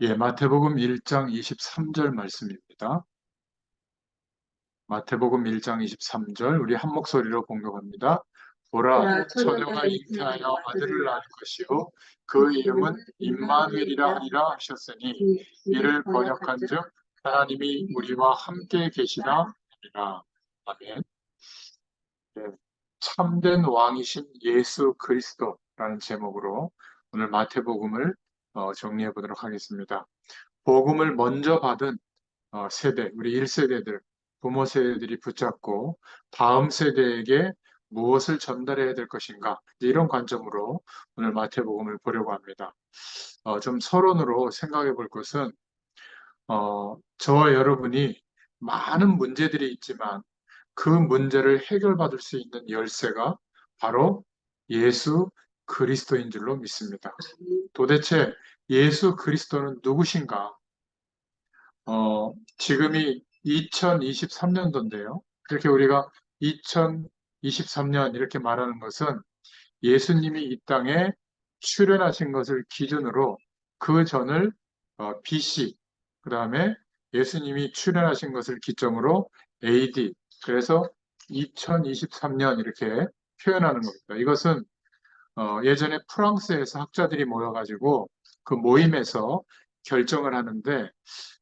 예, 마태복음 1장 23절 말씀입니다. 마태복음 1장 23절 우리 한 목소리로 봉독합니다. 보라, 보라, 처녀가 처녀가 잉태하여 잉태하여 아들을 아들을 낳을 낳을 것이요 그 그 이름은 이름은 임마누엘이라 임마누엘이라 하리라 하셨으니 이를 이를 번역한즉 번역한즉 하나님이 우리와 함께 계시나 하리라. 아멘. 예, 참된 왕이신 예수 그리스도라는 제목으로 오늘 마태복음을 정리해 보도록 하겠습니다. 복음을 먼저 받은 세대, 우리 1세대들, 부모 세대들이 붙잡고 다음 세대에게 무엇을 전달해야 될 것인가, 이런 관점으로 오늘 마태복음을 보려고 합니다. 좀 서론으로 생각해 볼 것은, 저와 여러분이 많은 문제들이 있지만 그 문제를 해결받을 수 있는 열쇠가 바로 예수 그리스도인 줄로 믿습니다. 도대체 예수 그리스도는 누구신가? 지금이 2023년도인데요. 그렇게 우리가 2023년 이렇게 말하는 것은 예수님이 이 땅에 출현하신 것을 기준으로 그 전을 BC, 그 다음에 예수님이 출현하신 것을 기점으로 AD, 그래서 2023년 이렇게 표현하는 겁니다. 이것은 예전에 프랑스에서 학자들이 모여가지고 그 모임에서 결정을 하는데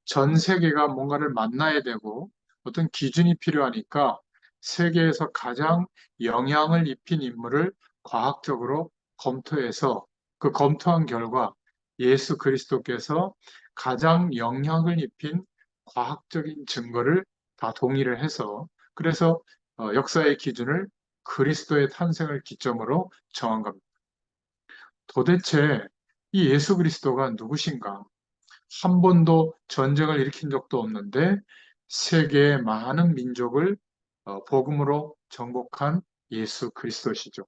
전 세계가 뭔가를 만나야 되고 어떤 기준이 필요하니까 세계에서 가장 영향을 입힌 인물을 과학적으로 검토해서 그 검토한 결과 예수 그리스도께서 가장 영향을 입힌 과학적인 증거를 다 동의를 해서 그래서 역사의 기준을 그리스도의 탄생을 기점으로 정한 겁니다. 도대체 이 예수 그리스도가 누구신가? 한 번도 전쟁을 일으킨 적도 없는데 세계의 많은 민족을 복음으로 정복한 예수 그리스도시죠.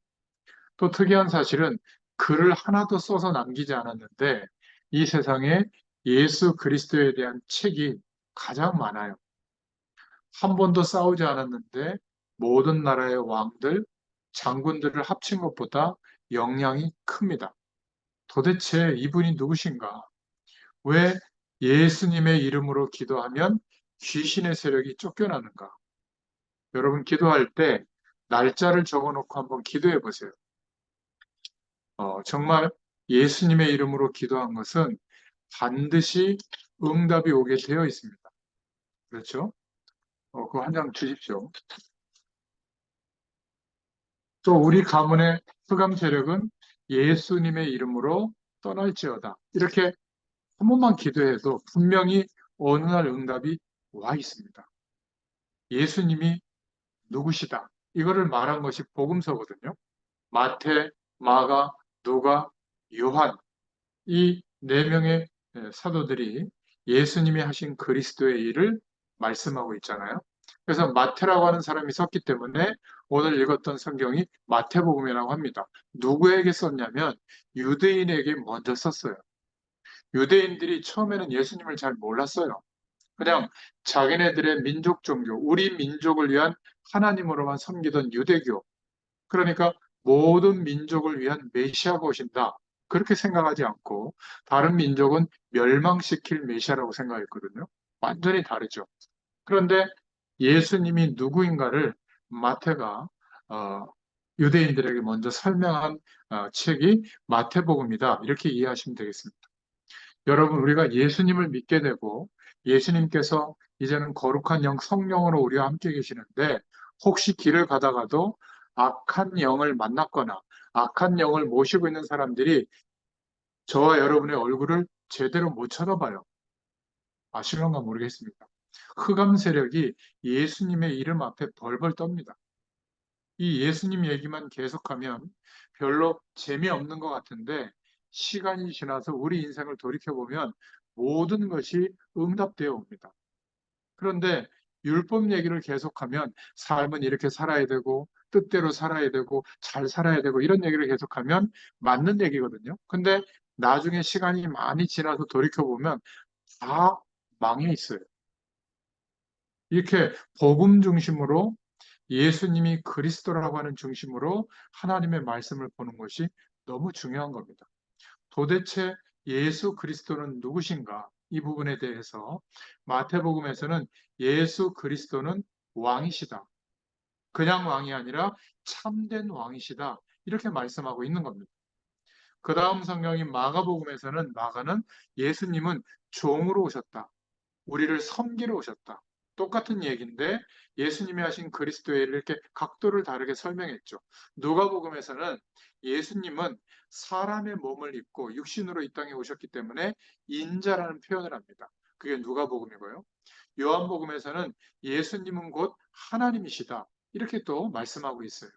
또 특이한 사실은 글을 하나도 써서 남기지 않았는데 이 세상에 예수 그리스도에 대한 책이 가장 많아요. 한 번도 싸우지 않았는데 모든 나라의 왕들, 장군들을 합친 것보다 영향이 큽니다. 도대체 이분이 누구신가? 왜 예수님의 이름으로 기도하면 귀신의 세력이 쫓겨나는가? 여러분 기도할 때 날짜를 적어놓고 한번 기도해 보세요. 정말 예수님의 이름으로 기도한 것은 반드시 응답이 오게 되어 있습니다. 그렇죠? 그거 한 장 주십시오. 또 우리 가문의 흑암 세력은 예수님의 이름으로 떠날지어다. 이렇게 한 번만 기도해도 분명히 어느 날 응답이 와 있습니다. 예수님이 누구시다. 이거를 말한 것이 복음서거든요. 마태, 마가, 누가, 요한 이 네 명의 사도들이 예수님이 하신 그리스도의 일을 말씀하고 있잖아요. 그래서 마태라고 하는 사람이 썼기 때문에 오늘 읽었던 성경이 마태복음이라고 합니다. 누구에게 썼냐면 유대인에게 먼저 썼어요. 유대인들이 처음에는 예수님을 잘 몰랐어요. 그냥 자기네들의 민족 종교, 우리 민족을 위한 하나님으로만 섬기던 유대교. 그러니까 모든 민족을 위한 메시아가 오신다. 그렇게 생각하지 않고 다른 민족은 멸망시킬 메시아라고 생각했거든요. 완전히 다르죠. 그런데 예수님이 누구인가를 마태가 어, 유대인들에게 먼저 설명한 책이 마태복음이다. 이렇게 이해하시면 되겠습니다. 여러분, 우리가 예수님을 믿게 되고 예수님께서 이제는 거룩한 영 성령으로 우리와 함께 계시는데 혹시 길을 가다가도 악한 영을 만났거나 악한 영을 모시고 있는 사람들이 저와 여러분의 얼굴을 제대로 못 쳐다봐요. 아실런가 모르겠습니다. 흑암 세력이 예수님의 이름 앞에 벌벌 떱니다. 이 예수님 얘기만 계속하면 별로 재미없는 것 같은데 시간이 지나서 우리 인생을 돌이켜보면 모든 것이 응답되어 옵니다. 그런데 율법 얘기를 계속하면 삶은 이렇게 살아야 되고 뜻대로 살아야 되고 잘 살아야 되고 이런 얘기를 계속하면 맞는 얘기거든요. 근데 나중에 시간이 많이 지나서 돌이켜보면 다 망해 있어요. 이렇게 복음 중심으로 예수님이 그리스도라고 하는 중심으로 하나님의 말씀을 보는 것이 너무 중요한 겁니다. 도대체 예수 그리스도는 누구신가? 이 부분에 대해서 마태복음에서는 예수 그리스도는 왕이시다. 그냥 왕이 아니라 참된 왕이시다. 이렇게 말씀하고 있는 겁니다. 그 다음 성경인 마가복음에서는 마가는 예수님은 종으로 오셨다. 우리를 섬기러 오셨다. 똑같은 얘기인데 예수님이 하신 그리스도의 일을 이렇게 각도를 다르게 설명했죠. 누가복음에서는 예수님은 사람의 몸을 입고 육신으로 이 땅에 오셨기 때문에 인자라는 표현을 합니다. 그게 누가복음이고요. 요한복음에서는 예수님은 곧 하나님이시다. 이렇게 또 말씀하고 있어요.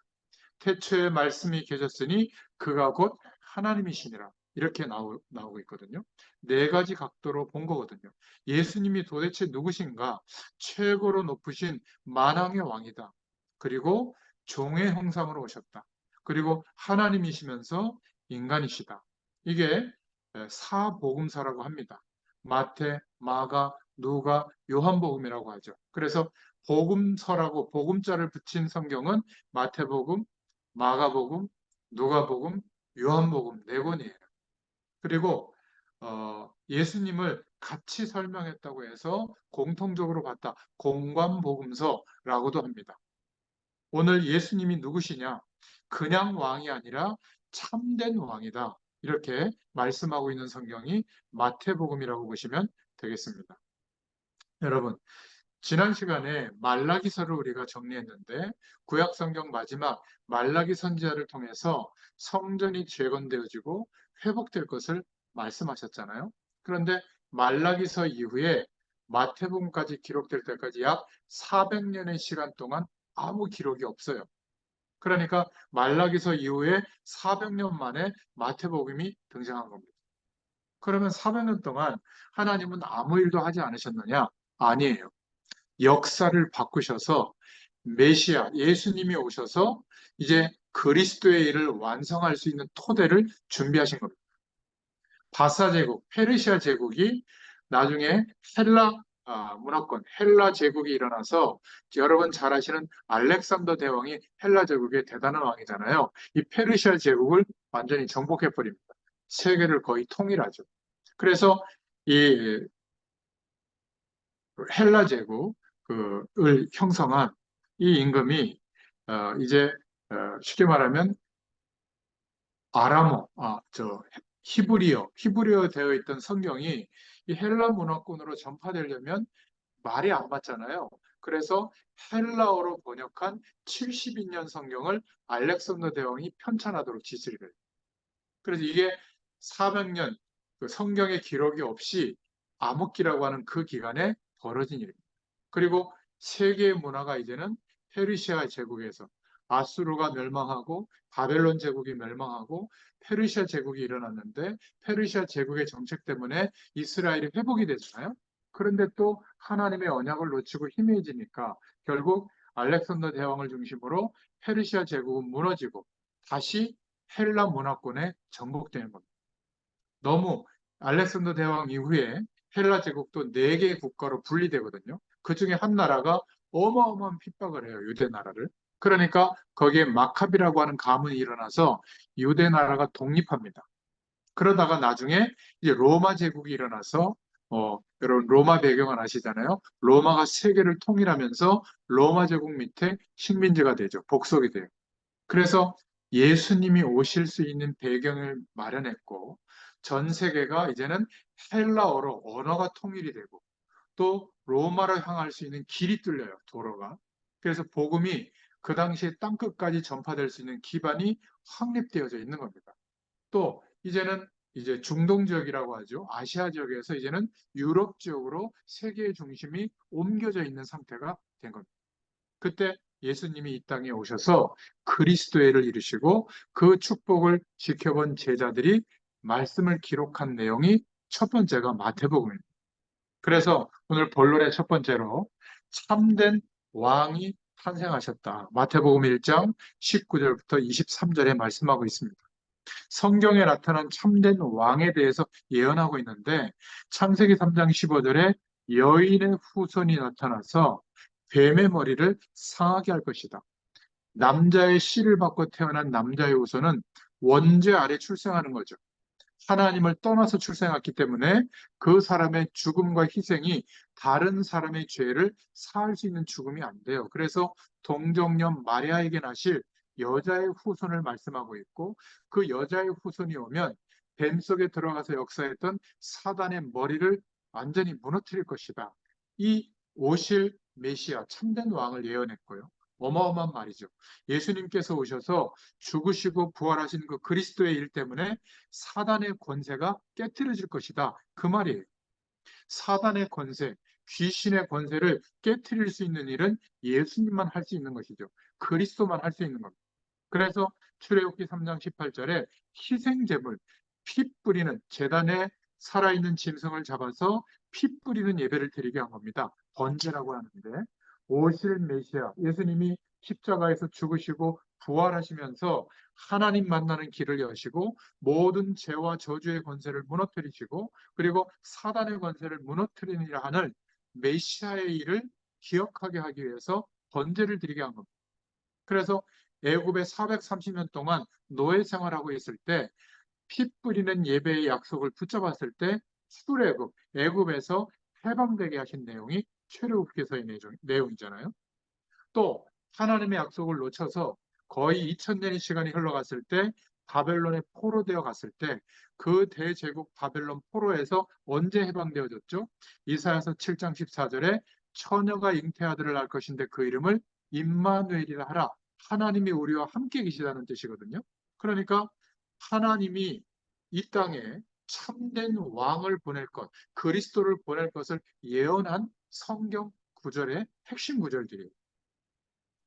태초에 말씀이 계셨으니 그가 곧 하나님이시니라. 이렇게 나오고 있거든요. 네 가지 각도로 본 거거든요. 예수님이 도대체 누구신가? 최고로 높으신 만왕의 왕이다. 그리고 종의 형상으로 오셨다. 그리고 하나님이시면서 인간이시다. 이게 사복음서라고 합니다. 마태, 마가, 누가, 요한복음이라고 하죠. 그래서 복음서라고 복음자를 붙인 성경은 마태복음, 마가복음, 누가복음, 요한복음 네 권이에요. 그리고 예수님을 같이 설명했다고 해서 공통적으로 봤다. 공관복음서라고도 합니다. 오늘 예수님이 누구시냐? 그냥 왕이 아니라 참된 왕이다. 이렇게 말씀하고 있는 성경이 마태복음이라고 보시면 되겠습니다. 여러분, 지난 시간에 말라기서를 우리가 정리했는데 구약 성경 마지막 말라기 선지자를 통해서 성전이 재건되어지고 회복될 것을 말씀하셨잖아요. 그런데 말라기서 이후에 마태복음까지 기록될 때까지 약 400년의 시간 동안 아무 기록이 없어요. 그러니까 말라기서 이후에 400년 만에 마태복음이 등장한 겁니다. 그러면 400년 동안 하나님은 아무 일도 하지 않으셨느냐? 아니에요. 역사를 바꾸셔서 메시아, 예수님이 오셔서 이제 그리스도의 일을 완성할 수 있는 토대를 준비하신 겁니다. 바사 제국, 페르시아 제국이 나중에 헬라 문화권, 헬라 제국이 일어나서 여러분 잘 아시는 알렉산더 대왕이 헬라 제국의 대단한 왕이잖아요. 이 페르시아 제국을 완전히 정복해 버립니다. 세계를 거의 통일하죠. 그래서 이 헬라 제국을 형성한 이 임금이 이제 쉽게 말하면 아람어, 히브리어 되어 있던 성경이 이 헬라 문화권으로 전파되려면 말이 안 맞잖아요. 그래서 헬라어로 번역한 72년 성경을 알렉산더 대왕이 편찬하도록 지시를 해요. 그래서 이게 400년 그 성경의 기록이 없이 암흑기라고 하는 그 기간에 벌어진 일입니다. 그리고 세계의 문화가 이제는 페르시아 제국에서 아수르가 멸망하고 바벨론 제국이 멸망하고 페르시아 제국이 일어났는데 페르시아 제국의 정책 때문에 이스라엘이 회복이 되잖아요. 그런데 또 하나님의 언약을 놓치고 희미해지니까 결국 알렉산더 대왕을 중심으로 페르시아 제국은 무너지고 다시 헬라 문화권에 정복되는 겁니다. 너무 알렉산더 대왕 이후에 헬라 제국도 4개의 국가로 분리되거든요. 그 중에 한 나라가 어마어마한 핍박을 해요. 유대 나라를. 그러니까 거기에 마카비라고 하는 가문이 일어나서 유대 나라가 독립합니다. 그러다가 나중에 이제 로마 제국이 일어나서 여러분 로마 배경을 아시잖아요. 로마가 세계를 통일하면서 로마 제국 밑에 식민지가 되죠. 복속이 돼요. 그래서 예수님이 오실 수 있는 배경을 마련했고 전 세계가 이제는 헬라어로 언어가 통일이 되고 또 로마로 향할 수 있는 길이 뚫려요, 도로가. 그래서 복음이 그 당시에 땅끝까지 전파될 수 있는 기반이 확립되어져 있는 겁니다. 또 이제는 이제 중동 지역이라고 하죠. 아시아 지역에서 이제는 유럽 지역으로 세계의 중심이 옮겨져 있는 상태가 된 겁니다. 그때 예수님이 이 땅에 오셔서 그리스도의를 이루시고 그 축복을 지켜본 제자들이 말씀을 기록한 내용이 첫 번째가 마태복음입니다. 그래서 오늘 본론의 첫 번째로 참된 왕이 탄생하셨다. 마태복음 1장 19절부터 23절에 말씀하고 있습니다. 성경에 나타난 참된 왕에 대해서 예언하고 있는데 창세기 3장 15절에 여인의 후손이 나타나서 뱀의 머리를 상하게 할 것이다. 남자의 씨를 받고 태어난 남자의 후손은 원죄 아래 출생하는 거죠. 하나님을 떠나서 출생했기 때문에 그 사람의 죽음과 희생이 다른 사람의 죄를 사할 수 있는 죽음이 안 돼요. 그래서 동정녀 마리아에게 나실 여자의 후손을 말씀하고 있고, 그 여자의 후손이 오면 뱀 속에 들어가서 역사했던 사단의 머리를 완전히 무너뜨릴 것이다. 이 오실 메시아 참된 왕을 예언했고요. 어마어마한 말이죠. 예수님께서 오셔서 죽으시고 부활하신 그 그리스도의 일 때문에 사단의 권세가 깨트려질 것이다. 그 말이에요. 사단의 권세, 귀신의 권세를 깨트릴 수 있는 일은 예수님만 할 수 있는 것이죠. 그리스도만 할 수 있는 겁니다. 그래서 출애굽기 3장 18절에 희생제물, 피 뿌리는 제단에 살아있는 짐승을 잡아서 피 뿌리는 예배를 드리게 한 겁니다. 번제라고 하는데, 오실 메시아, 예수님이 십자가에서 죽으시고 부활하시면서 하나님 만나는 길을 여시고 모든 죄와 저주의 권세를 무너뜨리시고 그리고 사단의 권세를 무너뜨리니라 하는 메시아의 일을 기억하게 하기 위해서 번제를 드리게 한 겁니다. 그래서 애굽에 430년 동안 노예 생활하고 있을 때 피 뿌리는 예배의 약속을 붙잡았을 때 출애굽, 애굽에서 해방되게 하신 내용이 출애굽기서의 내용이잖아요. 또 하나님의 약속을 놓쳐서 거의 2000년의 시간이 흘러갔을 때 바벨론에 포로되어 갔을 때 그 대제국 바벨론 포로에서 언제 해방되어졌죠? 이사야서 7장 14절에 처녀가 잉태아들을 낳을 것인데 그 이름을 임마누엘이라 하라. 하나님이 우리와 함께 계시다는 뜻이거든요. 그러니까 하나님이 이 땅에 참된 왕을 보낼 것, 그리스도를 보낼 것을 예언한 성경 구절의 핵심 구절들이에요.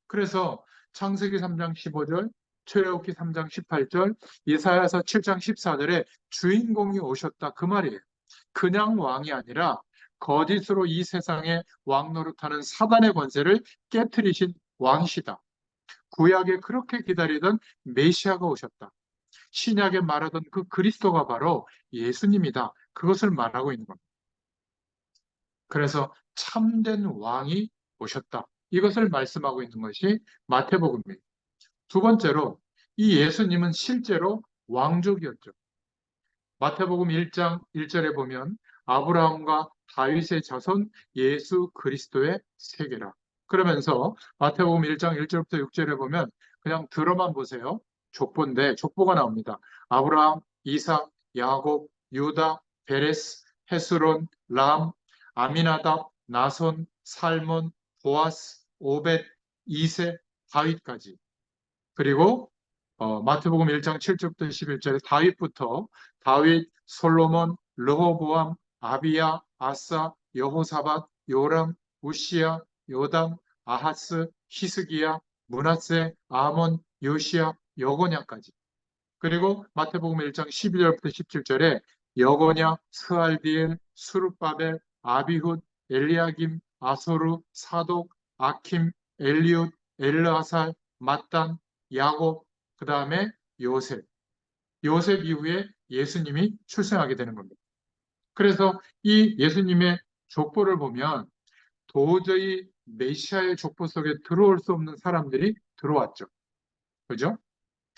그래서 창세기 3장 15절, 출애굽기 3장 18절, 이사야서 7장 14절에 주인공이 오셨다 그 말이에요. 그냥 왕이 아니라 거짓으로 이 세상에 왕 노릇하는 사단의 권세를 깨뜨리신 왕이시다. 구약에 그렇게 기다리던 메시아가 오셨다. 신약에 말하던 그 그리스도가 바로 예수님이다. 그것을 말하고 있는 겁니다. 그래서 참된 왕이 오셨다. 이것을 말씀하고 있는 것이 마태복음입니다. 두 번째로 이 예수님은 실제로 왕족이었죠. 마태복음 1장 1절에 보면 아브라함과 다윗의 자손 예수 그리스도의 세계라. 그러면서 마태복음 1장 1절부터 6절에 보면 그냥 들어만 보세요. 족보인데 족보가 나옵니다. 아브라함, 이삭, 야곱, 유다, 베레스, 헤스론, 람, 아미나답, 나손, 살몬, 보아스, 오벳, 이세, 다윗까지. 그리고 마태복음 1장 7절부터 11절에 다윗부터 다윗, 솔로몬, 르호보암, 아비야, 아사, 여호사밧, 요람, 우시야, 요담, 아하스, 히스기야, 므낫세, 아몬, 요시야, 여고냐까지. 그리고 마태복음 1장 12절부터 17절에 여고냐, 스알디엘, 수룹바벨, 아비훗, 엘리야김, 아소르, 사독, 아킴, 엘리웃, 엘르아살, mattan, 야곱, 그 다음에 요셉. 요셉 이후에 예수님이 출생하게 되는 겁니다. 그래서 이 예수님의 족보를 보면 도저히 메시아의 족보 속에 들어올 수 없는 사람들이 들어왔죠. 그죠?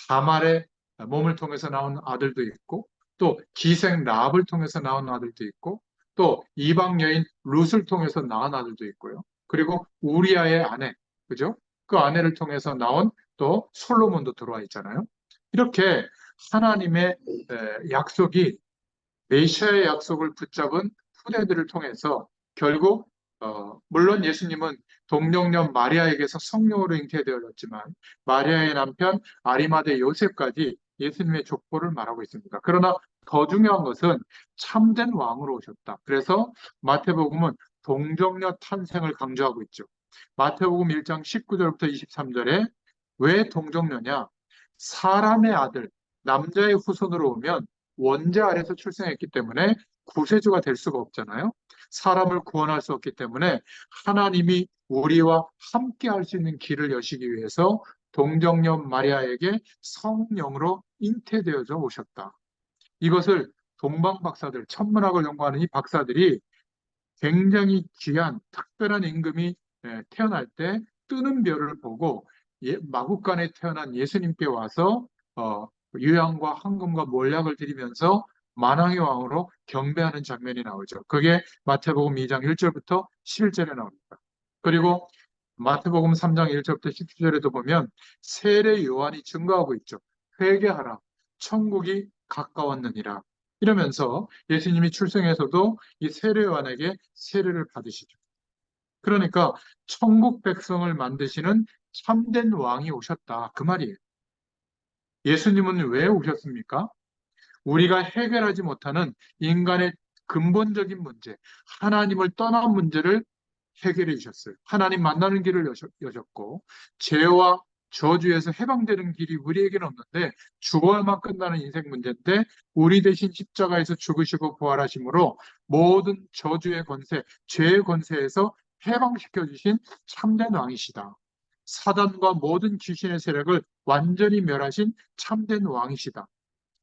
다말의 몸을 통해서 나온 아들도 있고, 또 기생 라합을 통해서 나온 아들도 있고, 또 이방 여인 룻을 통해서 낳은 아들도 있고요. 그리고 우리아의 아내, 그죠? 그 아내를 통해서 나온 또 솔로몬도 들어와 있잖아요. 이렇게 하나님의 약속이 메시아의 약속을 붙잡은 후대들을 통해서 결국 물론 예수님은 동정녀 마리아에게서 성령으로 잉태되어졌지만 마리아의 남편 아리마대 요셉까지 예수님의 족보를 말하고 있습니다. 그러나 더 중요한 것은 참된 왕으로 오셨다. 그래서 마태복음은 동정녀 탄생을 강조하고 있죠. 마태복음 1장 19절부터 23절에 왜 동정녀냐? 사람의 아들, 남자의 후손으로 오면 원죄 아래서 출생했기 때문에 구세주가 될 수가 없잖아요. 사람을 구원할 수 없기 때문에 하나님이 우리와 함께 할 수 있는 길을 여시기 위해서 동정녀 마리아에게 성령으로 잉태되어져 오셨다. 이것을 동방 박사들, 천문학을 연구하는 이 박사들이 굉장히 귀한 특별한 임금이 태어날 때 뜨는 별을 보고 마국간에 태어난 예수님께 와서 유향과 황금과 몰약을 드리면서 만왕의 왕으로 경배하는 장면이 나오죠. 그게 마태복음 2장 1절부터 11절에 나옵니다. 그리고 마태복음 3장 1절부터 17절에도 보면 세례 요한이 증거하고 있죠. 회개하라, 천국이 가까웠느니라. 이러면서 예수님이 출생에서도 이 세례 요한에게 세례를 받으시죠. 그러니까 천국 백성을 만드시는 참된 왕이 오셨다. 그 말이에요. 예수님은 왜 오셨습니까? 우리가 해결하지 못하는 인간의 근본적인 문제, 하나님을 떠난 문제를 해결해 주셨어요. 하나님 만나는 길을 여셨고, 죄와 저주에서 해방되는 길이 우리에게는 없는데, 죽어야만 끝나는 인생 문제인데, 우리 대신 십자가에서 죽으시고 부활하심으로 모든 저주의 권세, 죄의 권세에서 해방시켜 주신 참된 왕이시다. 사단과 모든 귀신의 세력을 완전히 멸하신 참된 왕이시다.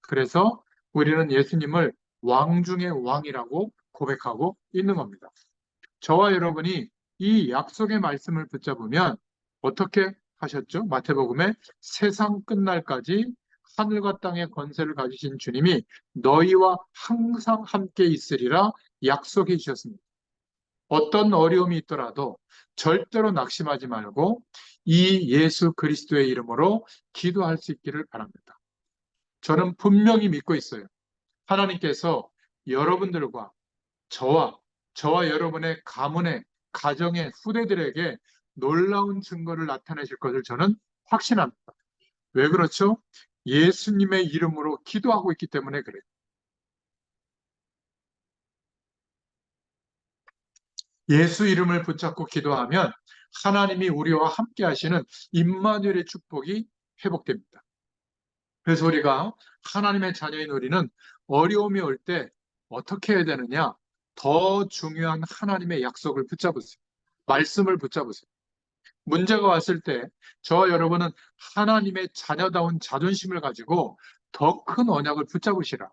그래서 우리는 예수님을 왕 중의 왕이라고 고백하고 있는 겁니다. 저와 여러분이 이 약속의 말씀을 붙잡으면 어떻게 하셨죠? 마태복음에 세상 끝날까지 하늘과 땅의 권세를 가지신 주님이 너희와 항상 함께 있으리라 약속해 주셨습니다. 어떤 어려움이 있더라도 절대로 낙심하지 말고 이 예수 그리스도의 이름으로 기도할 수 있기를 바랍니다. 저는 분명히 믿고 있어요. 하나님께서 여러분들과 저와 여러분의 가문의 가정의 후대들에게 놀라운 증거를 나타내실 것을 저는 확신합니다. 왜 그렇죠? 예수님의 이름으로 기도하고 있기 때문에 그래요. 예수 이름을 붙잡고 기도하면 하나님이 우리와 함께 하시는 임마누엘의 축복이 회복됩니다. 그래서 우리가 하나님의 자녀인 우리는 어려움이 올 때 어떻게 해야 되느냐? 더 중요한 하나님의 약속을 붙잡으세요. 말씀을 붙잡으세요. 문제가 왔을 때 저와 여러분은 하나님의 자녀다운 자존심을 가지고 더 큰 언약을 붙잡으시라.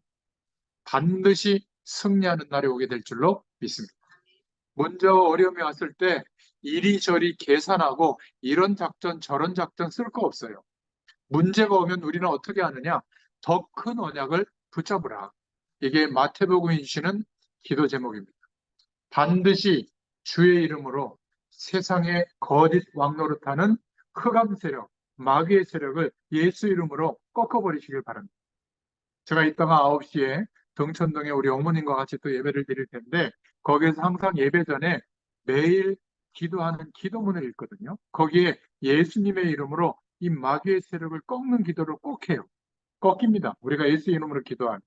반드시 승리하는 날이 오게 될 줄로 믿습니다. 먼저 어려움이 왔을 때 이리저리 계산하고 이런 작전 저런 작전 쓸 거 없어요. 문제가 오면 우리는 어떻게 하느냐? 더 큰 언약을 붙잡으라. 이게 마태복음이 주시는 기도 제목입니다. 반드시 주의 이름으로 세상의 거짓 왕노릇하는 흑암 세력, 마귀의 세력을 예수 이름으로 꺾어버리시길 바랍니다. 제가 이따가 9시에 동천동에 우리 어머님과 같이 또 예배를 드릴 텐데 거기에서 항상 예배 전에 매일 기도하는 기도문을 읽거든요. 거기에 예수님의 이름으로 이 마귀의 세력을 꺾는 기도를 꼭 해요. 꺾입니다. 우리가 예수 이름으로 기도하면.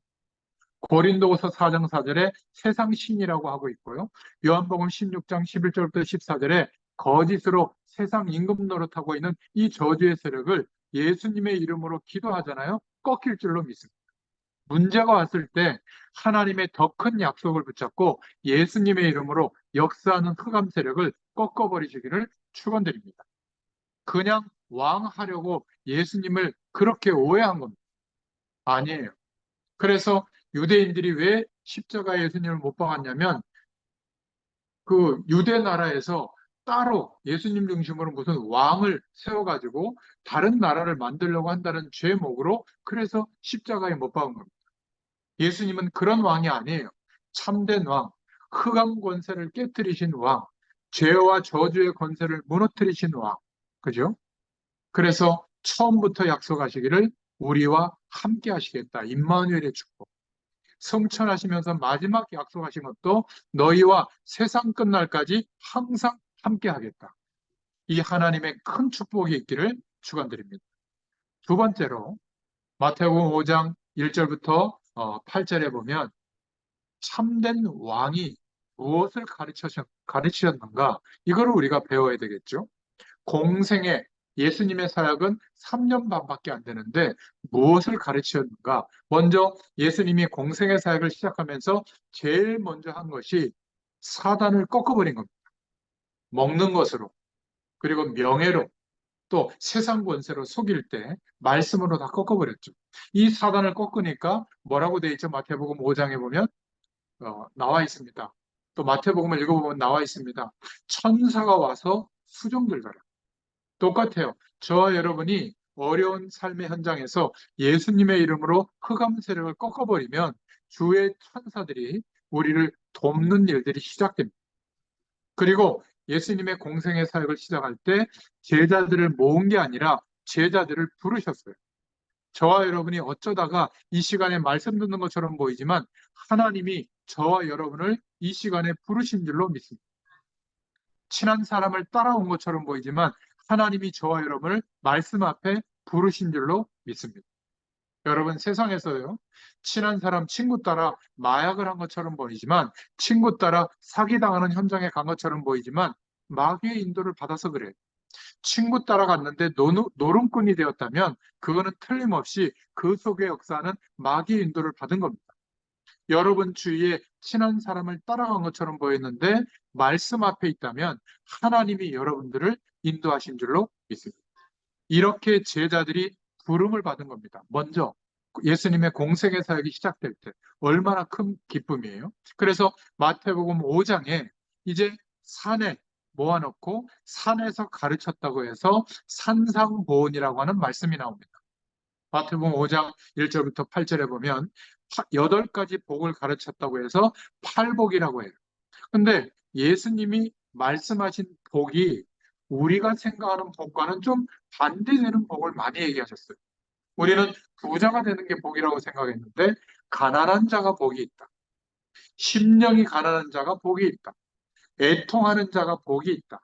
고린도후서 4장 4절에 세상 신이라고 하고 있고요. 요한복음 16장 11절부터 14절에 거짓으로 세상 임금 노릇하고 있는 이 저주의 세력을 예수님의 이름으로 기도하잖아요. 꺾일 줄로 믿습니다. 문제가 왔을 때 하나님의 더 큰 약속을 붙잡고 예수님의 이름으로 역사하는 흑암 세력을 꺾어버리시기를 축원드립니다. 그냥 왕 하려고 예수님을 그렇게 오해한 겁니다. 아니에요. 그래서 유대인들이 왜 십자가에 예수님을 못 박았냐면 그 유대 나라에서 따로 예수님 중심으로 무슨 왕을 세워가지고 다른 나라를 만들려고 한다는 죄목으로 그래서 십자가에 못 박은 겁니다. 예수님은 그런 왕이 아니에요. 참된 왕, 흑암 권세를 깨뜨리신 왕, 죄와 저주의 권세를 무너뜨리신 왕. 그죠? 그래서 처음부터 약속하시기를 우리와 함께 하시겠다. 임마누엘의 축복. 성천하시면서 마지막 약속하신 것도 너희와 세상 끝날까지 항상 함께 하겠다. 이 하나님의 큰 축복이 있기를 축원드립니다. 두 번째로 마태복음 5장 1절부터 8절에 보면 참된 왕이 무엇을 가르치셨는가? 이거를 우리가 배워야 되겠죠. 공생의 예수님의 사역은 3년 반밖에 안 되는데 무엇을 가르치셨는가? 먼저 예수님이 공생의 사역을 시작하면서 제일 먼저 한 것이 사단을 꺾어버린 겁니다. 먹는 것으로, 그리고 명예로, 또 세상 권세로 속일 때 말씀으로 다 꺾어버렸죠. 이 사단을 꺾으니까 뭐라고 돼 있죠? 마태복음 5장에 보면 나와 있습니다. 또 마태복음을 읽어보면 나와 있습니다. 천사가 와서 수종들더라. 똑같아요. 저와 여러분이 어려운 삶의 현장에서 예수님의 이름으로 흑암 세력을 꺾어버리면 주의 천사들이 우리를 돕는 일들이 시작됩니다. 그리고 예수님의 공생의 사역을 시작할 때 제자들을 모은 게 아니라 제자들을 부르셨어요. 저와 여러분이 어쩌다가 이 시간에 말씀 듣는 것처럼 보이지만 하나님이 저와 여러분을 이 시간에 부르신 줄로 믿습니다. 친한 사람을 따라온 것처럼 보이지만 하나님이 저와 여러분을 말씀 앞에 부르신 줄로 믿습니다. 여러분, 세상에서요, 친한 사람, 친구 따라 마약을 한 것처럼 보이지만, 친구 따라 사기당하는 현장에 간 것처럼 보이지만, 마귀의 인도를 받아서 그래요. 친구 따라갔는데 노름꾼이 되었다면, 그거는 틀림없이 그 속에 역사하는 마귀의 인도를 받은 겁니다. 여러분 주위에 친한 사람을 따라간 것처럼 보였는데, 말씀 앞에 있다면, 하나님이 여러분들을 인도하신 줄로 믿습니다. 이렇게 제자들이 부름을 받은 겁니다. 먼저 예수님의 공생의 사역이 시작될 때 얼마나 큰 기쁨이에요. 그래서 마태복음 5장에 이제 산에 모아놓고 산에서 가르쳤다고 해서 산상보훈이라고 하는 말씀이 나옵니다. 마태복음 5장 1절부터 8절에 보면 8가지 복을 가르쳤다고 해서 팔복이라고 해요. 근데 예수님이 말씀하신 복이 우리가 생각하는 복과는 좀 반대되는 복을 많이 얘기하셨어요. 우리는 부자가 되는 게 복이라고 생각했는데 가난한 자가 복이 있다. 심령이 가난한 자가 복이 있다. 애통하는 자가 복이 있다.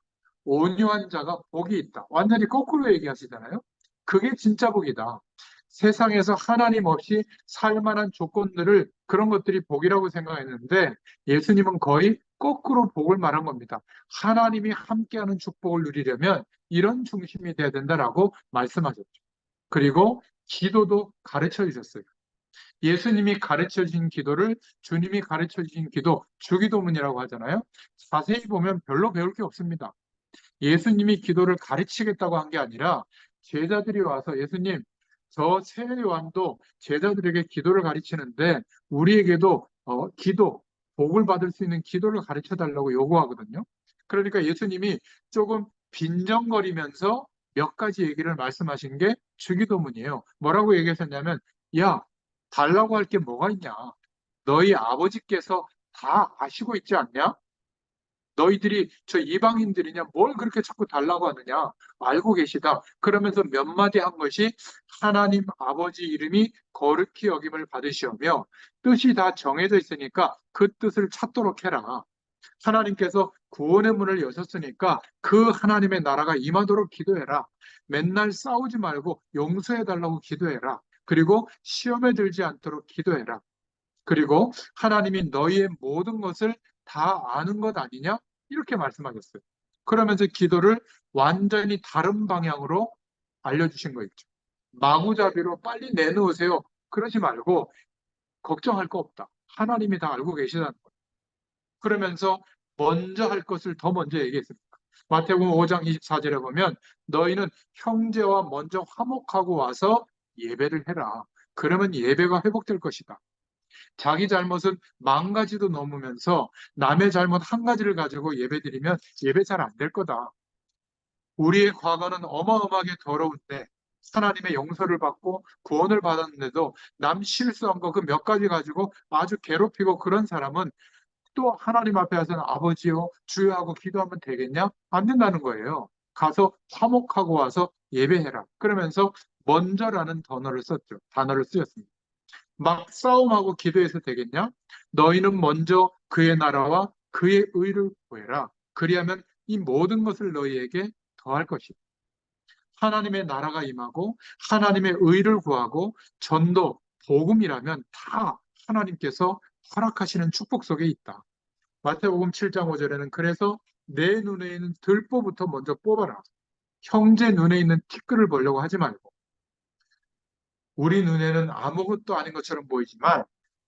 온유한 자가 복이 있다. 완전히 거꾸로 얘기하시잖아요. 그게 진짜 복이다. 세상에서 하나님 없이 살 만한 조건들을 그런 것들이 복이라고 생각했는데 예수님은 거의 거꾸로 복을 말한 겁니다. 하나님이 함께하는 축복을 누리려면 이런 중심이 돼야 된다라고 말씀하셨죠. 그리고 기도도 가르쳐 주셨어요. 예수님이 가르쳐 주신 기도를 주님이 가르쳐 주신 기도, 주기도문이라고 하잖아요. 자세히 보면 별로 배울 게 없습니다. 예수님이 기도를 가르치겠다고 한 게 아니라 제자들이 와서 예수님, 저 세례요한도 제자들에게 기도를 가르치는데 우리에게도 기도, 복을 받을 수 있는 기도를 가르쳐 달라고 요구하거든요. 그러니까 예수님이 조금 빈정거리면서 몇 가지 얘기를 말씀하신 게 주기도문이에요. 뭐라고 얘기하셨냐면, 야, 달라고 할 게 뭐가 있냐? 너희 아버지께서 다 아시고 있지 않냐? 너희들이 저 이방인들이냐? 뭘 그렇게 자꾸 달라고 하느냐? 알고 계시다. 그러면서 몇 마디 한 것이 하나님 아버지 이름이 거룩히 여김을 받으시오며 뜻이 다 정해져 있으니까 그 뜻을 찾도록 해라. 하나님께서 구원의 문을 여셨으니까 그 하나님의 나라가 임하도록 기도해라. 맨날 싸우지 말고 용서해 달라고 기도해라. 그리고 시험에 들지 않도록 기도해라. 그리고 하나님이 너희의 모든 것을 다 아는 것 아니냐? 이렇게 말씀하셨어요. 그러면서 기도를 완전히 다른 방향으로 알려주신 거 있죠. 마구잡이로 빨리 내놓으세요. 그러지 말고 걱정할 거 없다. 하나님이 다 알고 계시다는 거예요. 그러면서 먼저 할 것을 더 먼저 얘기했습니다. 마태복음 5장 24절에 보면 너희는 형제와 먼저 화목하고 와서 예배를 해라. 그러면 예배가 회복될 것이다. 자기 잘못은 10,000가지도 넘으면서 남의 잘못 한 가지를 가지고 예배드리면 예배 잘 안 될 거다. 우리의 과거는 어마어마하게 더러운데 하나님의 용서를 받고 구원을 받았는데도 남 실수한 거 그 몇 가지 가지고 아주 괴롭히고 그런 사람은 또 하나님 앞에 와서는 아버지요 주여 하고 기도하면 되겠냐? 안 된다는 거예요. 가서 화목하고 와서 예배해라. 그러면서 먼저라는 단어를 쓰였습니다. 막 싸움하고 기도해서 되겠냐? 너희는 먼저 그의 나라와 그의 의를 구해라. 그리하면 이 모든 것을 너희에게 더할 것이다. 하나님의 나라가 임하고 하나님의 의를 구하고 전도, 복음이라면 다 하나님께서 허락하시는 축복 속에 있다. 마태복음 7장 5절에는 그래서 내 눈에 있는 들보부터 먼저 뽑아라. 형제 눈에 있는 티끌을 보려고 하지 말고. 우리 눈에는 아무것도 아닌 것처럼 보이지만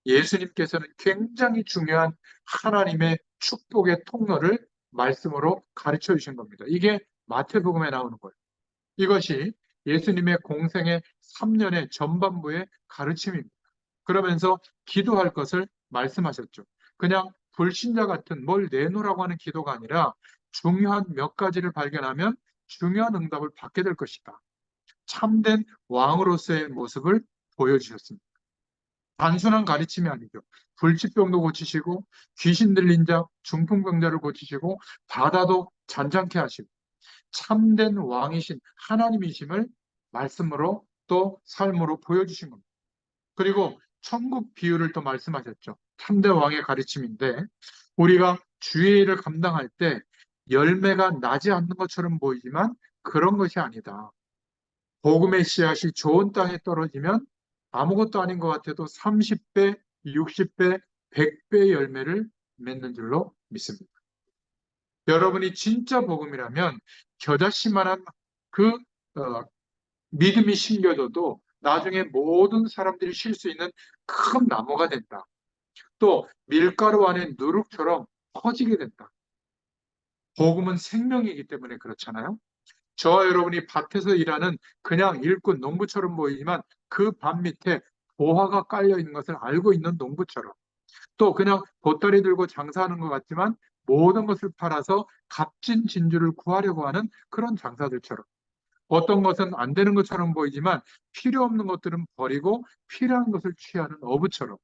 예수님께서는 굉장히 중요한 하나님의 축복의 통로를 말씀으로 가르쳐 주신 겁니다. 이게 마태복음에 나오는 거예요. 이것이 예수님의 공생의 3년의 전반부의 가르침입니다. 그러면서 기도할 것을 말씀하셨죠. 그냥 불신자 같은 뭘 내놓으라고 하는 기도가 아니라 중요한 몇 가지를 발견하면 중요한 응답을 받게 될 것이다. 참된 왕으로서의 모습을 보여주셨습니다. 단순한 가르침이 아니죠. 불치병도 고치시고 귀신 들린 자, 중풍병자를 고치시고 바다도 잔잔케 하시고 참된 왕이신 하나님이심을 말씀으로 또 삶으로 보여주신 겁니다. 그리고 천국 비유를 또 말씀하셨죠. 참된 왕의 가르침인데 우리가 주의 일을 감당할 때 열매가 나지 않는 것처럼 보이지만 그런 것이 아니다. 복음의 씨앗이 좋은 땅에 떨어지면 아무것도 아닌 것 같아도 30배, 60배, 100배의 열매를 맺는 줄로 믿습니다. 여러분이 진짜 복음이라면 겨자씨만한 그 어, 믿음이 심겨져도 나중에 모든 사람들이 쉴 수 있는 큰 나무가 된다. 또 밀가루 안에 누룩처럼 퍼지게 된다. 복음은 생명이기 때문에 그렇잖아요. 저와 여러분이 밭에서 일하는 그냥 일꾼 농부처럼 보이지만 그 밭 밑에 보화가 깔려 있는 것을 알고 있는 농부처럼 또 그냥 보따리 들고 장사하는 것 같지만 모든 것을 팔아서 값진 진주를 구하려고 하는 그런 장사들처럼 어떤 것은 안 되는 것처럼 보이지만 필요 없는 것들은 버리고 필요한 것을 취하는 어부처럼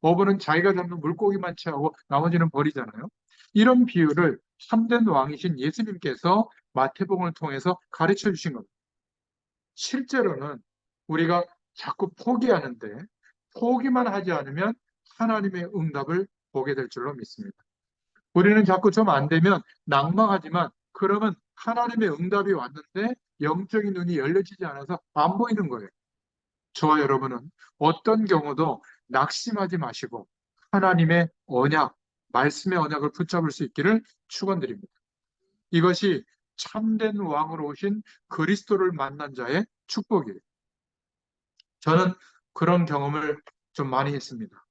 어부는 자기가 잡는 물고기만 취하고 나머지는 버리잖아요. 이런 비유를 참된 왕이신 예수님께서 마태복음을 통해서 가르쳐 주신 겁니다. 실제로는 우리가 자꾸 포기하는데 포기만 하지 않으면 하나님의 응답을 보게 될 줄로 믿습니다. 우리는 자꾸 좀 안 되면 낙망하지만 그러면 하나님의 응답이 왔는데 영적인 눈이 열려지지 않아서 안 보이는 거예요. 저와 여러분은 어떤 경우도 낙심하지 마시고 하나님의 언약, 말씀의 언약을 붙잡을 수 있기를 축원드립니다. 이것이 참된 왕으로 오신 그리스도를 만난 자의 축복이에요. 저는 그런 경험을 좀 많이 했습니다.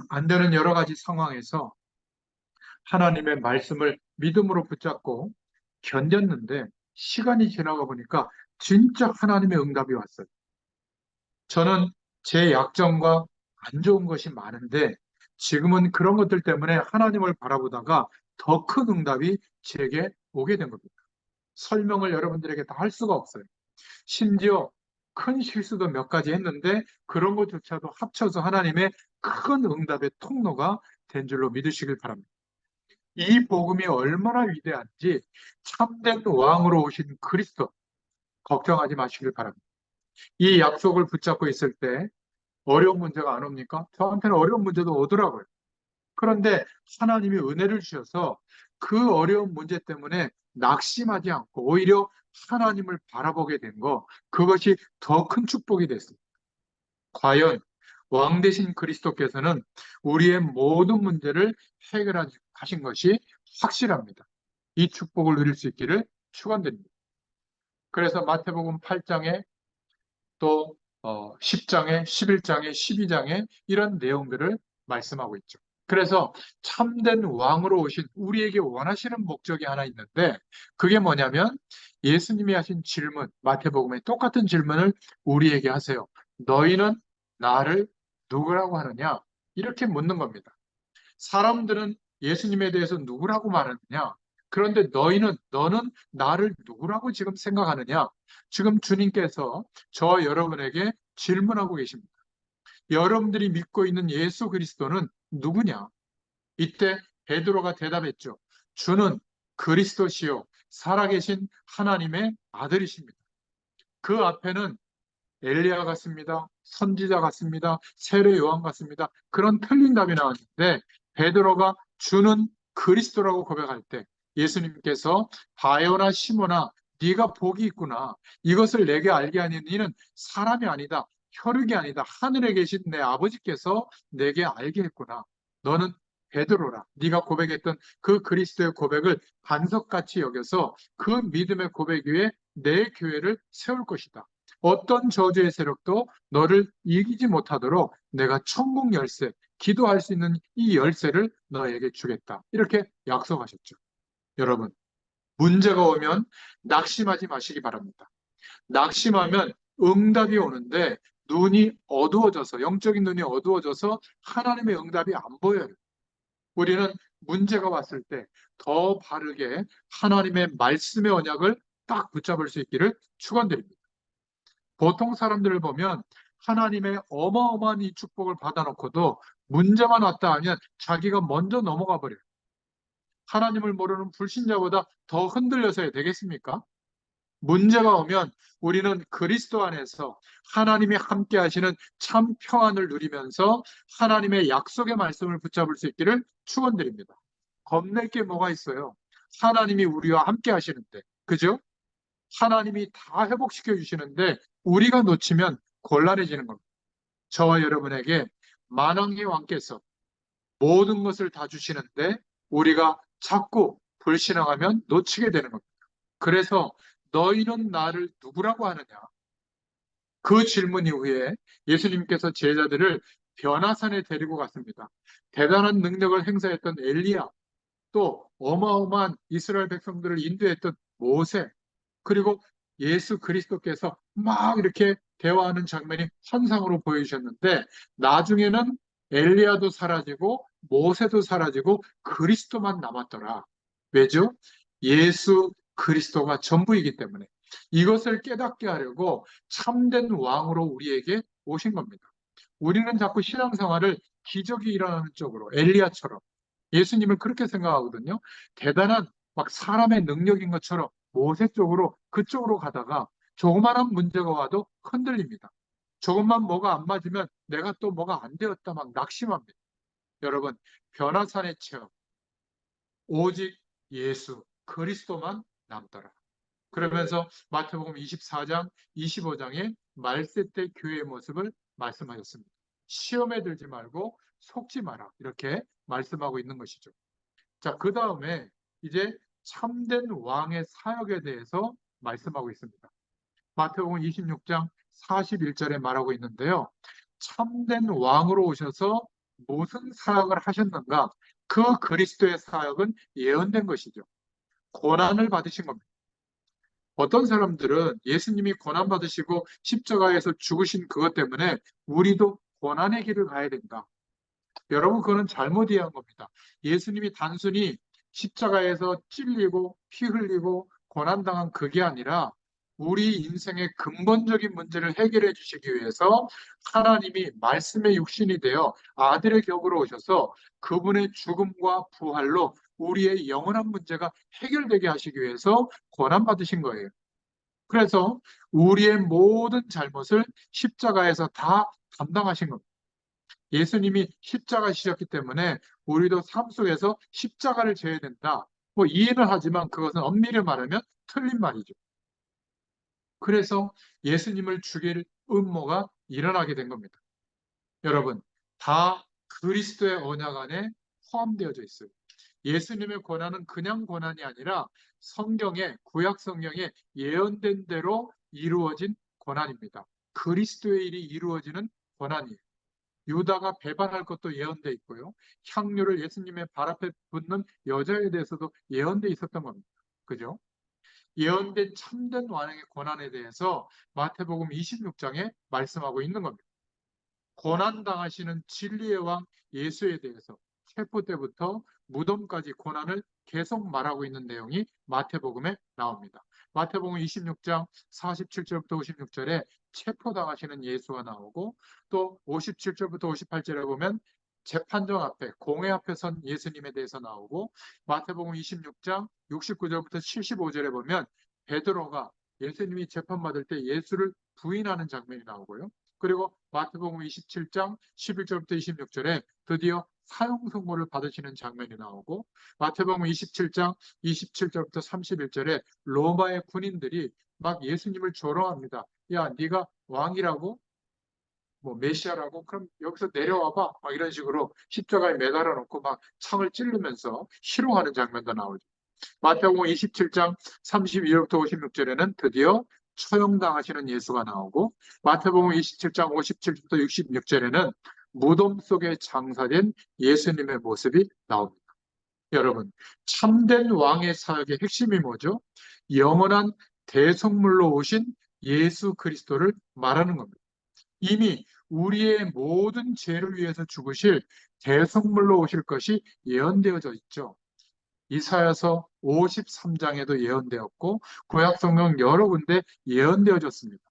안 되는 여러 가지 상황에서 하나님의 말씀을 믿음으로 붙잡고 견뎠는데 시간이 지나가 보니까 진짜 하나님의 응답이 왔어요. 저는 제 약점과 안 좋은 것이 많은데 지금은 그런 것들 때문에 하나님을 바라보다가 더 큰 응답이 제게 오게 된 겁니다. 설명을 여러분들에게 다 할 수가 없어요. 심지어 큰 실수도 몇 가지 했는데 그런 것조차도 합쳐서 하나님의 큰 응답의 통로가 된 줄로 믿으시길 바랍니다. 이 복음이 얼마나 위대한지 참된 왕으로 오신 그리스도 걱정하지 마시길 바랍니다. 이 약속을 붙잡고 있을 때 어려운 문제가 안 옵니까? 저한테는 어려운 문제도 오더라고요. 그런데 하나님이 은혜를 주셔서 그 어려운 문제 때문에 낙심하지 않고 오히려 하나님을 바라보게 된 거, 그것이 더 큰 축복이 됐습니다. 과연 왕 대신 그리스도께서는 우리의 모든 문제를 해결하신 것이 확실합니다. 이 축복을 누릴 수 있기를 축원드립니다. 그래서 마태복음 8장에 또 10장에 11장에 12장에 이런 내용들을 말씀하고 있죠. 그래서 참된 왕으로 오신 우리에게 원하시는 목적이 하나 있는데 그게 뭐냐면 예수님이 하신 질문, 마태복음의 똑같은 질문을 우리에게 하세요. 너희는 나를 누구라고 하느냐? 이렇게 묻는 겁니다. 사람들은 예수님에 대해서 누구라고 말하느냐? 그런데 너는 나를 누구라고 지금 생각하느냐? 지금 주님께서 저와 여러분에게 질문하고 계십니다. 여러분들이 믿고 있는 예수 그리스도는 누구냐? 이때 베드로가 대답했죠. 주는 그리스도시요 살아계신 하나님의 아들이십니다. 그 앞에는 엘리야 같습니다. 선지자 같습니다. 세례 요한 같습니다. 그런 틀린 답이 나왔는데 베드로가 주는 그리스도라고 고백할 때 예수님께서 바요나 시모나 네가 복이 있구나. 이것을 내게 알게 하는 이는 사람이 아니다. 혈육이 아니다. 하늘에 계신 내 아버지께서 내게 알게 했구나. 너는 베드로라. 네가 고백했던 그 그리스도의 고백을 반석같이 여겨서 그 믿음의 고백 위에 내 교회를 세울 것이다. 어떤 저주의 세력도 너를 이기지 못하도록 내가 천국 열쇠, 기도할 수 있는 이 열쇠를 너에게 주겠다. 이렇게 약속하셨죠. 여러분, 문제가 오면 낙심하지 마시기 바랍니다. 낙심하면 응답이 오는데 눈이 어두워져서, 영적인 눈이 어두워져서 하나님의 응답이 안 보여요. 우리는 문제가 왔을 때 더 바르게 하나님의 말씀의 언약을 딱 붙잡을 수 있기를 축원드립니다. 보통 사람들을 보면 하나님의 어마어마한 이 축복을 받아놓고도 문제만 왔다 하면 자기가 먼저 넘어가 버려요. 하나님을 모르는 불신자보다 더 흔들려서야 되겠습니까? 문제가 오면 우리는 그리스도 안에서 하나님이 함께 하시는 참 평안을 누리면서 하나님의 약속의 말씀을 붙잡을 수 있기를 축원드립니다. 겁낼 게 뭐가 있어요? 하나님이 우리와 함께 하시는데, 그죠? 하나님이 다 회복시켜 주시는데 우리가 놓치면 곤란해지는 겁니다. 저와 여러분에게 만왕의 왕께서 모든 것을 다 주시는데 우리가 자꾸 불신앙하면 놓치게 되는 겁니다. 그래서 너희는 나를 누구라고 하느냐? 그 질문 이후에 예수님께서 제자들을 변화산에 데리고 갔습니다. 대단한 능력을 행사했던 엘리야, 또 어마어마한 이스라엘 백성들을 인도했던 모세, 그리고 예수 그리스도께서 막 이렇게 대화하는 장면이 환상으로 보여주셨는데 나중에는 엘리야도 사라지고 모세도 사라지고 그리스도만 남았더라. 왜죠? 예수 그리스도가 전부이기 때문에 이것을 깨닫게 하려고 참된 왕으로 우리에게 오신 겁니다. 우리는 자꾸 신앙생활을 기적이 일어나는 쪽으로 엘리야처럼 예수님을 그렇게 생각하거든요. 대단한 막 사람의 능력인 것처럼 모세 쪽으로 그쪽으로 가다가 조그마한 문제가 와도 흔들립니다. 조금만 뭐가 안 맞으면 내가 또 뭐가 안 되었다 막 낙심합니다. 여러분, 변화산의 체험, 오직 예수 그리스도만 남더라. 그러면서 마태복음 24장, 25장에 말세 때 교회의 모습을 말씀하셨습니다. 시험에 들지 말고 속지 마라. 이렇게 말씀하고 있는 것이죠. 자, 그 다음에 이제 참된 왕의 사역에 대해서 말씀하고 있습니다. 마태복음 26장 41절에 말하고 있는데요. 참된 왕으로 오셔서 무슨 사역을 하셨는가? 그 그리스도의 사역은 예언된 것이죠. 고난을 받으신 겁니다. 어떤 사람들은 예수님이 고난 받으시고 십자가에서 죽으신 그것 때문에 우리도 고난의 길을 가야 된다. 여러분, 그거는 잘못 이해한 겁니다. 예수님이 단순히 십자가에서 찔리고 피 흘리고 고난당한 그게 아니라 우리 인생의 근본적인 문제를 해결해 주시기 위해서 하나님이 말씀의 육신이 되어 아들의 격으로 오셔서 그분의 죽음과 부활로 우리의 영원한 문제가 해결되게 하시기 위해서 고난받으신 거예요. 그래서 우리의 모든 잘못을 십자가에서 다 감당하신 겁니다. 예수님이 십자가 지셨기 때문에 우리도 삶 속에서 십자가를 져야 된다. 뭐 이해는 하지만 그것은 엄밀히 말하면 틀린 말이죠. 그래서 예수님을 죽일 음모가 일어나게 된 겁니다. 여러분, 다 그리스도의 언약 안에 포함되어져 있어요. 예수님의 고난은 그냥 고난이 아니라 성경에, 구약 성경에 예언된 대로 이루어진 고난입니다. 그리스도의 일이 이루어지는 고난이에요. 유다가 배반할 것도 예언돼 있고요. 향유를 예수님의 발 앞에 붓는 여자에 대해서도 예언돼 있었던 겁니다. 그죠? 예언된 참된 왕의 고난에 대해서 마태복음 26장에 말씀하고 있는 겁니다. 고난당하시는 진리의 왕 예수에 대해서 체포 때부터 무덤까지 고난을 계속 말하고 있는 내용이 마태복음에 나옵니다. 마태복음 26장 47절부터 56절에 체포당하시는 예수가 나오고 또 57절부터 58절에 보면 재판정 앞에 공회 앞에 선 예수님에 대해서 나오고 마태복음 26장 69절부터 75절에 보면 베드로가 예수님이 재판받을 때 예수를 부인하는 장면이 나오고요. 그리고 마태복음 27장 11절부터 26절에 드디어 사형 선고를 받으시는 장면이 나오고 마태복음 27장 27절부터 31절에 로마의 군인들이 막 예수님을 조롱합니다. 야, 네가 왕이라고? 뭐 메시아라고? 그럼 여기서 내려와봐. 막 이런 식으로 십자가에 매달아 놓고 막 창을 찌르면서 희롱하는 장면도 나오죠. 마태복음 27장 32절부터 56절에는 드디어 처형당하시는 예수가 나오고 마태복음 27장 57절부터 66절에는 무덤 속에 장사된 예수님의 모습이 나옵니다. 여러분, 참된 왕의 사역의 핵심이 뭐죠? 영원한 대성물로 오신 예수 그리스도를 말하는 겁니다. 이미 우리의 모든 죄를 위해서 죽으실 대성물로 오실 것이 예언되어져 있죠. 이사야서 53장에도 예언되었고 구약 성경 여러 군데 예언되어졌습니다.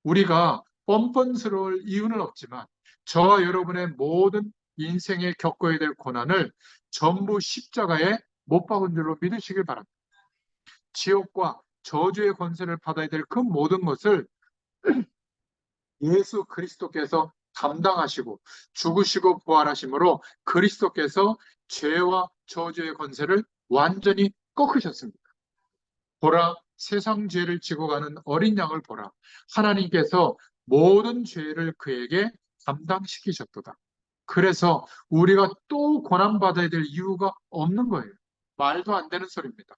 우리가 뻔뻔스러울 이유는 없지만 저와 여러분의 모든 인생에 겪어야 될 고난을 전부 십자가에 못 박은 줄로 믿으시길 바랍니다. 지옥과 저주의 권세를 받아야 될 그 모든 것을 예수 그리스도께서 감당하시고 죽으시고 부활하심으로 그리스도께서 죄와 저주의 권세를 완전히 꺾으셨습니다. 보라, 세상 죄를 지고 가는 어린 양을 보라. 하나님께서 모든 죄를 그에게 감당시키셨도다. 그래서 우리가 또 고난받아야 될 이유가 없는 거예요. 말도 안 되는 소리입니다.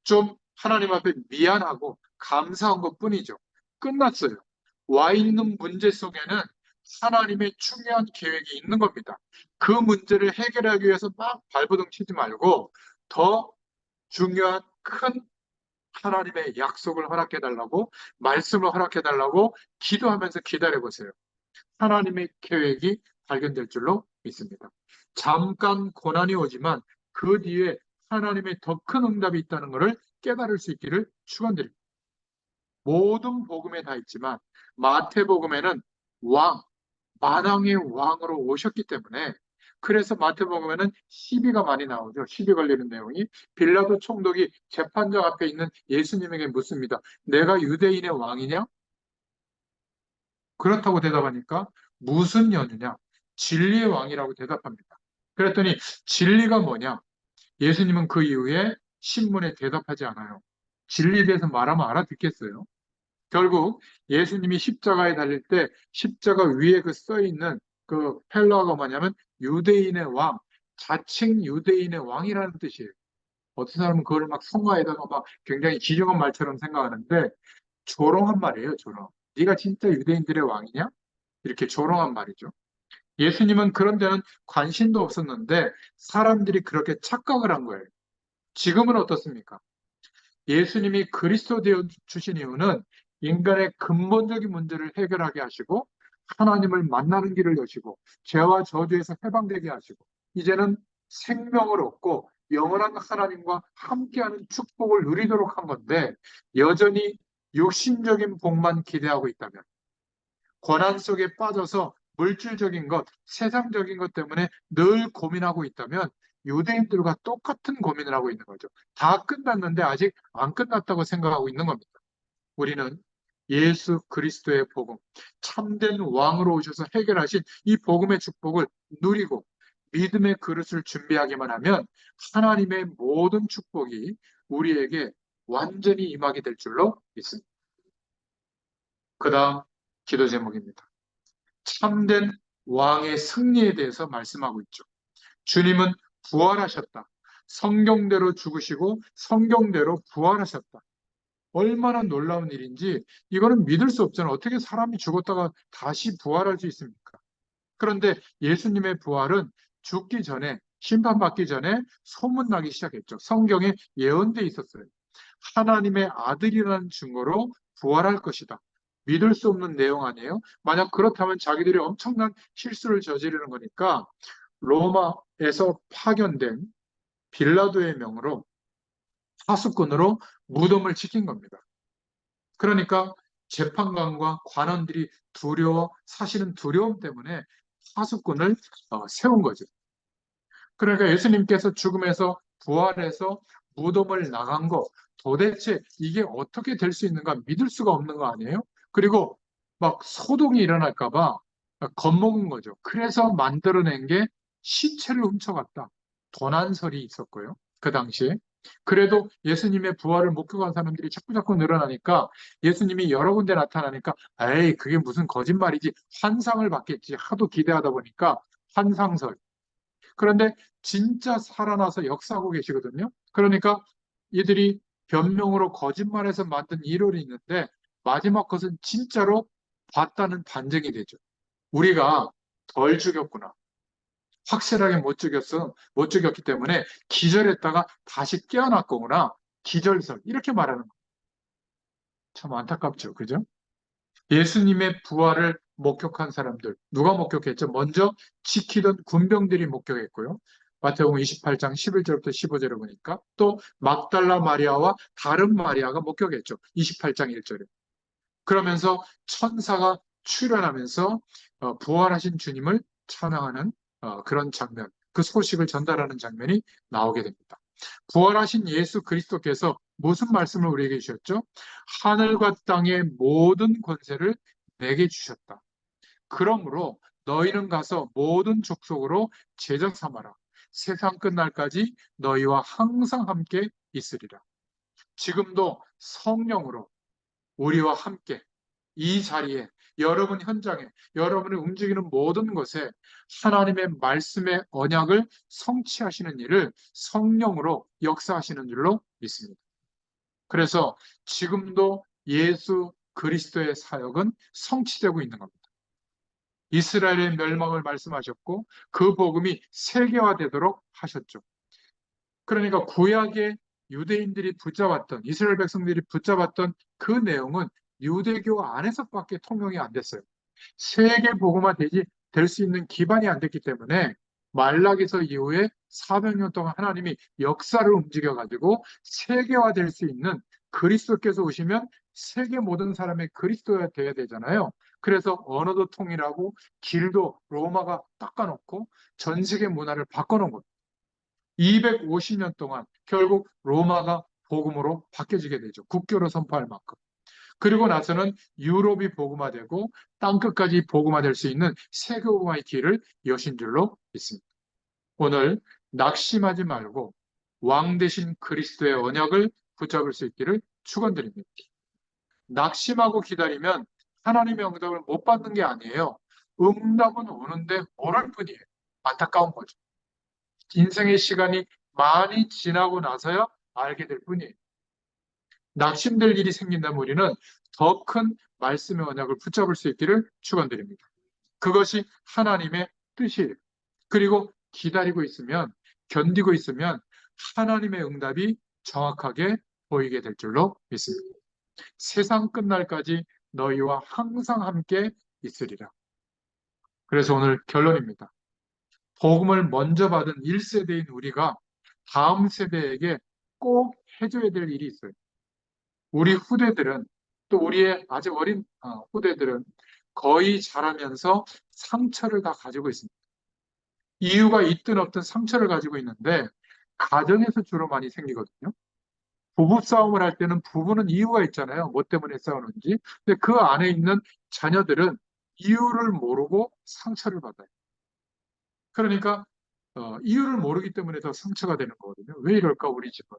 좀 하나님 앞에 미안하고 감사한 것뿐이죠. 끝났어요. 와 있는 문제 속에는 하나님의 중요한 계획이 있는 겁니다. 그 문제를 해결하기 위해서 막 발버둥 치지 말고 더 중요한 큰 하나님의 약속을 허락해 달라고, 말씀을 허락해 달라고 기도하면서 기다려 보세요. 하나님의 계획이 발견될 줄로 믿습니다. 잠깐 고난이 오지만 그 뒤에 하나님의 더 큰 응답이 있다는 것을 깨달을 수 있기를 축원드립니다. 모든 복음에 다 있지만 마태복음에는 왕, 만왕의 왕으로 오셨기 때문에, 그래서 마태복음에는 시비가 많이 나오죠. 시비 걸리는 내용이, 빌라도 총독이 재판장 앞에 있는 예수님에게 묻습니다. 내가 유대인의 왕이냐? 그렇다고 대답하니까 무슨 연유냐? 진리의 왕이라고 대답합니다. 그랬더니 진리가 뭐냐? 예수님은 그 이후에 신문에 대답하지 않아요. 진리에 대해서 말하면 알아듣겠어요? 결국 예수님이 십자가에 달릴 때 십자가 위에 그 써 있는 그 헬라어가 뭐냐면 유대인의 왕, 자칭 유대인의 왕이라는 뜻이에요. 어떤 사람은 그걸 막 성가에다가 막 굉장히 지정한 말처럼 생각하는데 조롱한 말이에요, 조롱. 네가 진짜 유대인들의 왕이냐? 이렇게 조롱한 말이죠. 예수님은 그런 데는 관심도 없었는데 사람들이 그렇게 착각을 한 거예요. 지금은 어떻습니까? 예수님이 그리스도 되어 주신 이유는 인간의 근본적인 문제를 해결하게 하시고 하나님을 만나는 길을 여시고 죄와 저주에서 해방되게 하시고 이제는 생명을 얻고 영원한 하나님과 함께하는 축복을 누리도록 한 건데, 여전히 육신적인 복만 기대하고 있다면, 고난 속에 빠져서 물질적인 것, 세상적인 것 때문에 늘 고민하고 있다면 유대인들과 똑같은 고민을 하고 있는 거죠. 다 끝났는데 아직 안 끝났다고 생각하고 있는 겁니다. 우리는 예수 그리스도의 복음, 참된 왕으로 오셔서 해결하신 이 복음의 축복을 누리고 믿음의 그릇을 준비하기만 하면 하나님의 모든 축복이 우리에게 완전히 임하게 될 줄로 믿습니다. 그 다음 기도 제목입니다. 참된 왕의 승리에 대해서 말씀하고 있죠. 주님은 부활하셨다. 성경대로 죽으시고 성경대로 부활하셨다. 얼마나 놀라운 일인지 이거는 믿을 수 없잖아요. 어떻게 사람이 죽었다가 다시 부활할 수 있습니까? 그런데 예수님의 부활은 죽기 전에, 심판받기 전에 소문나기 시작했죠. 성경에 예언돼 있었어요. 하나님의 아들이라는 증거로 부활할 것이다. 믿을 수 없는 내용 아니에요? 만약 그렇다면 자기들이 엄청난 실수를 저지르는 거니까 로마에서 파견된 빌라도의 명으로 파수꾼으로 무덤을 지킨 겁니다. 그러니까 재판관과 관원들이 두려워, 사실은 두려움 때문에 파수꾼을 세운 거죠. 그러니까 예수님께서 죽음에서 부활해서 무덤을 나간 거, 도대체 이게 어떻게 될 수 있는가 믿을 수가 없는 거 아니에요? 그리고 막 소동이 일어날까 봐 겁먹은 거죠. 그래서 만들어낸 게 시체를 훔쳐갔다. 도난설이 있었고요. 그 당시에. 그래도 예수님의 부활을 목격한 사람들이 자꾸자꾸 늘어나니까, 예수님이 여러 군데 나타나니까 에이 그게 무슨 거짓말이지, 환상을 받겠지 하도 기대하다 보니까 환상설. 그런데 진짜 살아나서 역사하고 계시거든요. 그러니까 이들이 변명으로 거짓말해서 만든 이론이 있는데 마지막 것은 진짜로 봤다는 반증이 되죠. 우리가 덜 죽였구나. 확실하게 못 죽였기 때문에 기절했다가 다시 깨어났거나 기절설 이렇게 말하는 거. 참 안타깝죠. 그죠? 예수님의 부활을 목격한 사람들, 누가 목격했죠? 먼저 지키던 군병들이 목격했고요. 마태복음 28장 11절부터 15절을 보니까 또 막달라 마리아와 다른 마리아가 목격했죠. 28장 1절에. 그러면서 천사가 출연하면서 부활하신 주님을 찬양하는 그런 장면, 그 소식을 전달하는 장면이 나오게 됩니다. 부활하신 예수 그리스도께서 무슨 말씀을 우리에게 주셨죠? 하늘과 땅의 모든 권세를 내게 주셨다. 그러므로 너희는 가서 모든 족속으로 제자 삼아라. 세상 끝날까지 너희와 항상 함께 있으리라. 지금도 성령으로 우리와 함께 이 자리에, 여러분 현장에, 여러분이 움직이는 모든 것에 하나님의 말씀의 언약을 성취하시는 일을 성령으로 역사하시는 줄로 믿습니다. 그래서 지금도 예수 그리스도의 사역은 성취되고 있는 겁니다. 이스라엘의 멸망을 말씀하셨고 그 복음이 세계화되도록 하셨죠. 그러니까 구약의 유대인들이 붙잡았던, 이스라엘 백성들이 붙잡았던 그 내용은 유대교 안에서밖에 통용이 안 됐어요. 세계 복음화 될 수 있는 기반이 안 됐기 때문에 말라기서 이후에 400년 동안 하나님이 역사를 움직여 가지고 세계화 될 수 있는, 그리스도께서 오시면 세계 모든 사람의 그리스도가 되어야 되잖아요. 그래서 언어도 통일하고 길도 로마가 닦아놓고 전 세계 문화를 바꿔놓은 겁니다. 250년 동안 결국 로마가 복음으로 바뀌어지게 되죠. 국교로 선포할 만큼. 그리고 나서는 유럽이 복음화되고 땅끝까지 복음화될 수 있는 세계복음화의 길을 여신 줄로 믿습니다. 오늘 낙심하지 말고 왕 되신 그리스도의 언약을 붙잡을 수 있기를 축원드립니다. 낙심하고 기다리면 하나님의 응답을 못 받는 게 아니에요. 응답은 오는데 모를 뿐이에요. 안타까운 거죠. 인생의 시간이 많이 지나고 나서야 알게 될 뿐이에요. 낙심될 일이 생긴다면 우리는 더 큰 말씀의 언약을 붙잡을 수 있기를 축원드립니다. 그것이 하나님의 뜻이에요. 그리고 기다리고 있으면, 견디고 있으면 하나님의 응답이 정확하게 보이게 될 줄로 믿습니다. 세상 끝날까지 너희와 항상 함께 있으리라. 그래서 오늘 결론입니다. 복음을 먼저 받은 1세대인 우리가 다음 세대에게 꼭 해줘야 될 일이 있어요. 우리 후대들은, 또 우리의 아직 어린 후대들은 거의 자라면서 상처를 다 가지고 있습니다. 이유가 있든 없든 상처를 가지고 있는데 가정에서 주로 많이 생기거든요. 부부 싸움을 할 때는 부부는 이유가 있잖아요. 뭐 때문에 싸우는지. 근데 그 안에 있는 자녀들은 이유를 모르고 상처를 받아요. 그러니까 이유를 모르기 때문에 더 상처가 되는 거거든요. 왜 이럴까 우리 집은.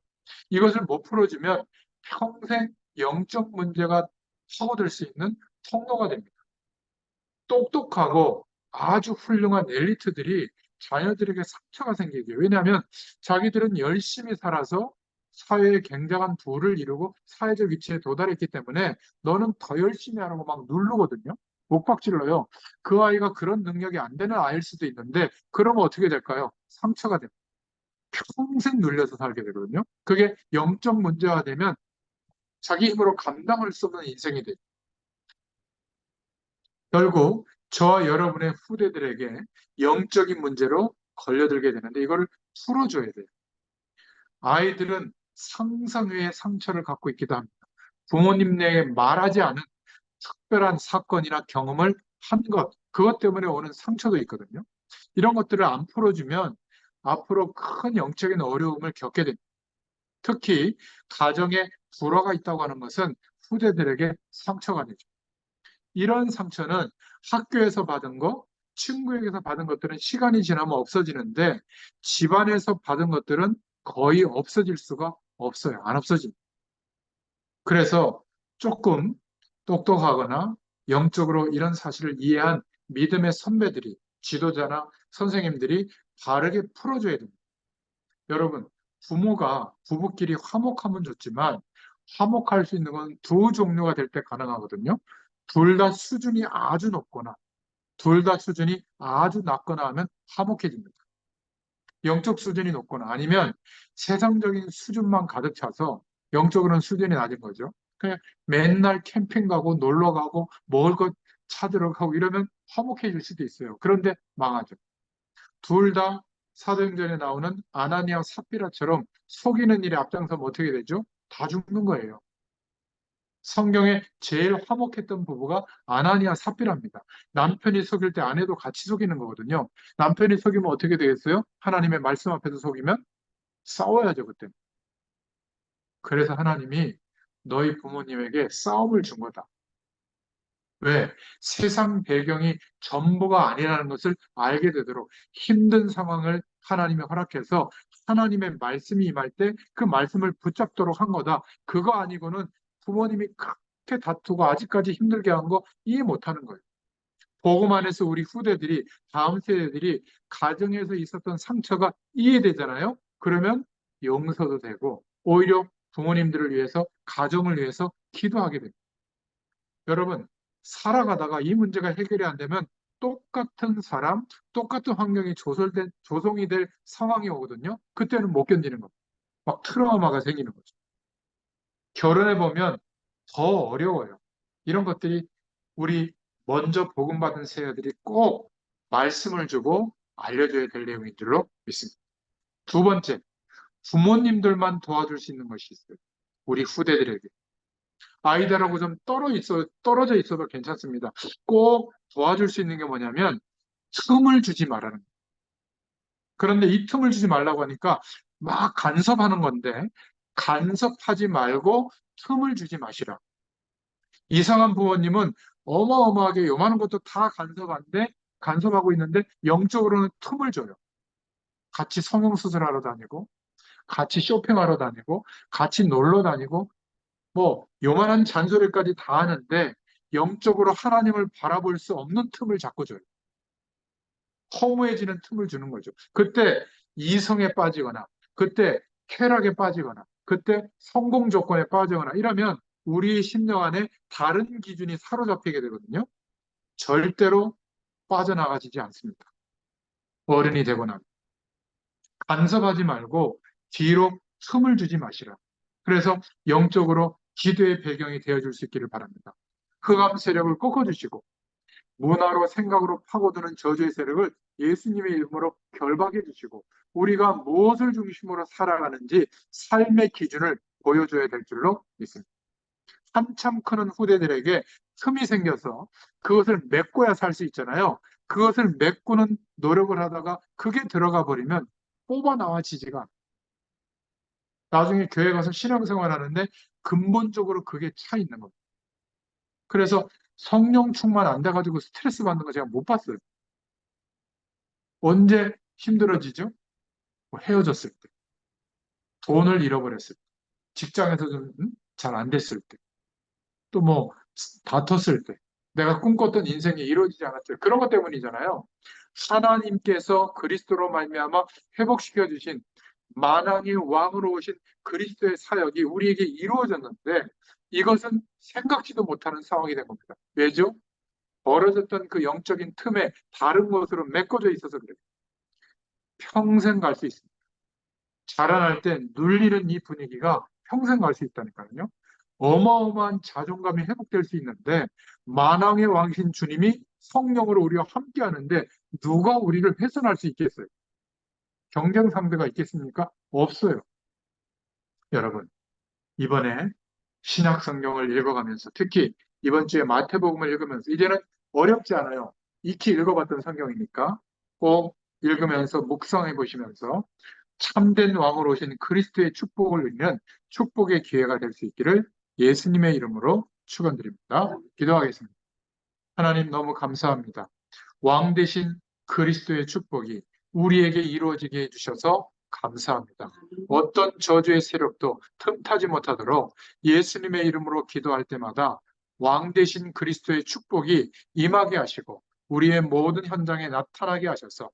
이것을 못 풀어주면 평생 영적 문제가 파고들 수 있는 통로가 됩니다. 똑똑하고 아주 훌륭한 엘리트들이 자녀들에게 상처가 생기게. 왜냐하면 자기들은 열심히 살아서 사회에 굉장한 부를 이루고 사회적 위치에 도달했기 때문에 너는 더 열심히 하라고 막 누르거든요. 옥박질러요. 그 아이가 그런 능력이 안 되는 아이일 수도 있는데 그러면 어떻게 될까요? 상처가 됩니다. 평생 눌려서 살게 되거든요. 그게 영적 문제가 되면 자기 힘으로 감당할 수 없는 인생이 돼요. 결국 저와 여러분의 후대들에게 영적인 문제로 걸려들게 되는데 이거를 풀어줘야 돼요. 아이들은 상상 외의 상처를 갖고 있기도 합니다. 부모님 내에 말하지 않은 특별한 사건이나 경험을 한 것, 그것 때문에 오는 상처도 있거든요. 이런 것들을 안 풀어주면 앞으로 큰 영적인 어려움을 겪게 됩니다. 특히 가정에 불화가 있다고 하는 것은 후대들에게 상처가 되죠. 이런 상처는 학교에서 받은 거, 친구에게서 받은 것들은 시간이 지나면 없어지는데 집안에서 받은 것들은 거의 없어질 수가 없어요. 안 없어집니다. 그래서 조금 똑똑하거나 영적으로 이런 사실을 이해한 믿음의 선배들이, 지도자나 선생님들이 바르게 풀어줘야 됩니다. 여러분, 부모가 부부끼리 화목하면 좋지만 화목할 수 있는 건 두 종류가 될 때 가능하거든요. 둘 다 수준이 아주 높거나 둘 다 수준이 아주 낮거나 하면 화목해집니다. 영적 수준이 높거나 아니면 세상적인 수준만 가득 차서 영적으로는 수준이 낮은 거죠. 그냥 맨날 캠핑 가고 놀러 가고 먹을 것 찾으러 가고 이러면 화목해질 수도 있어요. 그런데 망하죠. 둘 다 사도행전에 나오는 아나니아 삽비라처럼 속이는 일에 앞장서면 어떻게 되죠? 다 죽는 거예요. 성경에 제일 화목했던 부부가 아나니아 삽비라입니다. 남편이 속일 때 아내도 같이 속이는 거거든요. 남편이 속이면 어떻게 되겠어요? 하나님의 말씀 앞에서 속이면 싸워야죠, 그때. 그래서 하나님이 너희 부모님에게 싸움을 준 거다. 왜? 세상 배경이 전부가 아니라는 것을 알게 되도록 힘든 상황을 하나님이 허락해서 하나님의 말씀이 임할 때 그 말씀을 붙잡도록 한 거다. 그거 아니고는 부모님이 그렇게 다투고 아직까지 힘들게 한 거 이해 못 하는 거예요. 복음 안에서 우리 후대들이, 다음 세대들이 가정에서 있었던 상처가 이해되잖아요. 그러면 용서도 되고 오히려 부모님들을 위해서, 가정을 위해서 기도하게 됩니다. 여러분, 살아가다가 이 문제가 해결이 안 되면 똑같은 사람, 똑같은 환경이 조성이 될 상황이 오거든요. 그때는 못 견디는 겁니다. 막 트라우마가 생기는 거죠. 결혼해 보면 더 어려워요. 이런 것들이 우리 먼저 복음받은 세대들이 꼭 말씀을 주고 알려줘야 될 내용인 줄로 믿습니다. 두 번째, 부모님들만 도와줄 수 있는 것이 있어요. 우리 후대들에게. 아이들하고 좀 떨어져 있어도 괜찮습니다. 꼭 도와줄 수 있는 게 뭐냐면 틈을 주지 말라는 거예요. 그런데 이 틈을 주지 말라고 하니까 막 간섭하는 건데 간섭하지 말고 틈을 주지 마시라. 이상한 부모님은 어마어마하게 요만한 것도 다 간섭하고 있는데 영적으로는 틈을 줘요. 같이 성형수술하러 다니고 같이 쇼핑하러 다니고 같이 놀러 다니고 뭐 요만한 잔소리까지 다 하는데 영적으로 하나님을 바라볼 수 없는 틈을 자꾸 줘요. 허무해지는 틈을 주는 거죠. 그때 이성에 빠지거나 그때 쾌락에 빠지거나 그때 성공 조건에 빠지거나 이러면 우리의 심령 안에 다른 기준이 사로잡히게 되거든요. 절대로 빠져나가지지 않습니다. 어른이 되고 나면. 간섭하지 말고 뒤로 틈을 주지 마시라. 그래서 영적으로 기도의 배경이 되어줄 수 있기를 바랍니다. 흑암 세력을 꺾어주시고 문화로 생각으로 파고드는 저주의 세력을 예수님의 이름으로 결박해 주시고 우리가 무엇을 중심으로 살아가는지 삶의 기준을 보여줘야 될 줄로 믿습니다. 한참 크는 후대들에게 틈이 생겨서 그것을 메꿔야 살 수 있잖아요. 그것을 메꾸는 노력을 하다가 그게 들어가 버리면 뽑아 나와지지가 않아요. 나중에 교회 가서 신앙생활 하는데 근본적으로 그게 차 있는 겁니다. 그래서 성령 충만 안 돼가지고 스트레스 받는 거 제가 못 봤어요. 언제 힘들어지죠? 뭐 헤어졌을 때, 돈을 잃어버렸을 때, 직장에서 좀 잘 안 됐을 때, 또 뭐 다퉜을 때, 내가 꿈꿨던 인생이 이루어지지 않았을 때 그런 것 때문이잖아요. 하나님께서 그리스도로 말미암아 회복시켜 주신 만왕의 왕으로 오신 그리스도의 사역이 우리에게 이루어졌는데 이것은 생각지도 못하는 상황이 된 겁니다. 왜죠? 벌어졌던 그 영적인 틈에 다른 것으로 메꿔져 있어서 그래요. 평생 갈 수 있습니다. 자라날 때 눌리는 이 분위기가 평생 갈 수 있다니까요. 어마어마한 자존감이 회복될 수 있는데 만왕의 왕이신 주님이 성령으로 우리와 함께 하는데 누가 우리를 훼손할 수 있겠어요? 경쟁 상대가 있겠습니까? 없어요. 여러분, 이번에 신약 성경을 읽어가면서 특히 이번 주에 마태복음을 읽으면서 이제는 어렵지 않아요. 익히 읽어봤던 성경이니까 꼭 읽으면서 묵상해 보시면서 참된 왕으로 오신 그리스도의 축복을 누리는 축복의 기회가 될 수 있기를 예수님의 이름으로 축원드립니다. 기도하겠습니다. 하나님 너무 감사합니다. 왕 대신 그리스도의 축복이 우리에게 이루어지게 해주셔서 감사합니다. 어떤 저주의 세력도 틈타지 못하도록 예수님의 이름으로 기도할 때마다 왕 대신 그리스도의 축복이 임하게 하시고 우리의 모든 현장에 나타나게 하셔서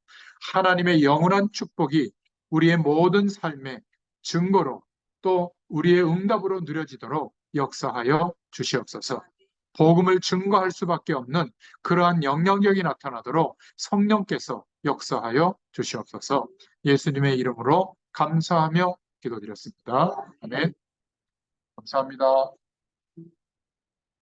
하나님의 영원한 축복이 우리의 모든 삶의 증거로 또 우리의 응답으로 누려지도록 역사하여 주시옵소서. 복음을 증거할 수밖에 없는 그러한 영향력이 나타나도록 성령께서 역사하여 주시옵소서. 예수님의 이름으로 감사하며 기도드렸습니다. 아멘. 감사합니다.